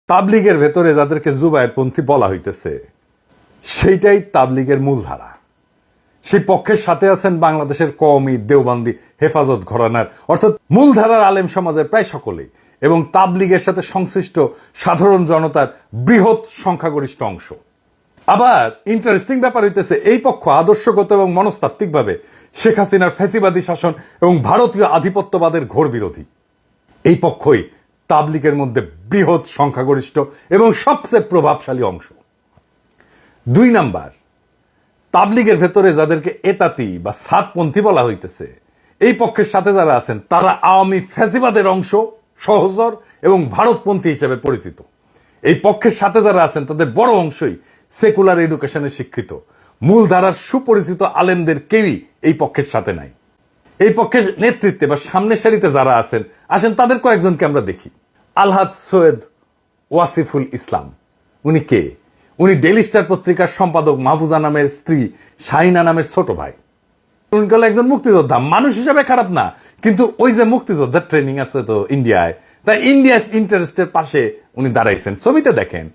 তাবলিগের ভেতরে যাদেরকে জুবায়েরপন্থী বলা হইতেছে সেইটাই তাবলিগের মূলধারা। সেই পক্ষের সাথে আছেন বাংলাদেশের কওমি, দেওবন্দি, হেফাজত ঘরানার অর্থাৎ মূলধারার আলেম সমাজের প্রায় সকলেই, এবং তাবলিগের সাথে সংশ্লিষ্ট সাধারণ জনতার বৃহৎ সংখ্যাগরিষ্ঠ অংশ। আবার ইন্টারেস্টিং ব্যাপার হইতেছে, এই পক্ষ আদর্শগত এবং মনস্তাত্ত্বিকভাবে শেখ হাসিনার ফ্যাসিবাদী শাসন এবং ভারতীয় আধিপত্যবাদের ঘোর বিরোধী। এই পক্ষই তাবলিগের মধ্যে বৃহৎ সংখ্যাগরিষ্ঠ এবং সবচেয়ে প্রভাবশালী অংশ। 2 নাম্বার, তাবলিগের ভেতরে যাদেরকে এতাতি বা সাতপন্থী বলা হইতেছে, এই পক্ষের সাথে যারা আছেন তারা আওয়ামী ফ্যাসিবাদের অংশ, সহচর এবং ভারতপন্থী হিসেবে পরিচিত। এই পক্ষের সাথে যারা আছেন তাদের বড় অংশই সেকুলার এডুকেশনে শিক্ষিত। মূলধারার সুপরিচিত আলেমদের কেউই এই পক্ষের সাথে নাই। এই পক্ষের নেতৃত্বে বা সামনের সারিতে যারা আছেন আসেন তাদের কয়েকজনকে আমরা দেখি। আলহাজ সৈয়দ ওয়াসিফুল ইসলাম, উনি কে? উনি ডেইলি স্টার পত্রিকার সম্পাদক মাহফুজা নামের স্ত্রী শাহিনা নামের ছোট ভাই। উনি হলো একজন মুক্তিযোদ্ধা, মানুষ হিসেবে খারাপ না, কিন্তু ওই যে মুক্তিযোদ্ধার ট্রেনিং আছে তো ইন্ডিয়ায়, তাই ইন্ডিয়া ইন্টারেস্টের পাশে উনি দাঁড়াইছেন। ছবিতে দেখেন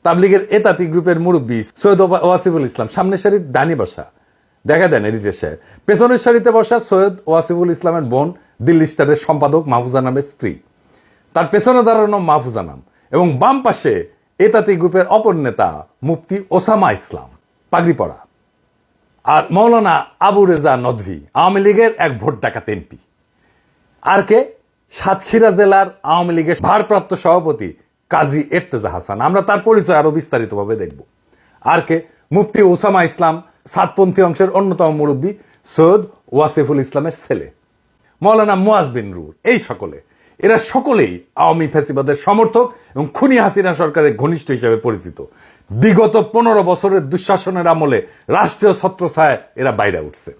তাবলিগের এতাতি গ্রুপের মুরব্বী সৈয়দ ওয়াসিফুল ইসলাম সামনের সারির ডানি বসা, দেখা দেন এডিটর সাহেব। পেছনের সারিতে বসা সৈয়দ ওয়াসিফুল ইসলামের বোন দিল্লি স্টারের সম্পাদক মাহফুজা নামের স্ত্রী, তার পেছনে দাঁড়ানো মাহফুজা নাম, এবং বাম পাশে এতাতি গ্রুপের অপর নেতা মুফতি ওসামা ইসলাম, পাগড়ি পরা, আর মৌলানা আবু রেজা নদভী, আওয়ামী লীগের এক ভোট ডাকাত এমপি। আর কে? সাতক্ষীরা জেলার আওয়ামী লীগের ভারপ্রাপ্ত সভাপতি কাজী এর্তেজা হাসান। আমরা তার পরিচয় আরো বিস্তারিতভাবে দেখব। আর কে? মুফতি ওসামা ইসলাম, সাতপন্থী অংশের অন্যতম মুরব্বী সৈয়দ ওয়াসিফুল ইসলামের ছেলে, মৌলানা মুয়াজ বিন রুর। এই সকলে, এরা সকলেই আওয়ামী ফ্যাসিবাদের সমর্থক এবং খুনি হাসিনা সরকারের ঘনিষ্ঠ হিসেবে পরিচিত। বিগত 15 বছরের দুঃশাসনের আমলে রাষ্ট্রীয় ছত্রছায়ায় এরা বাইরে উঠছে।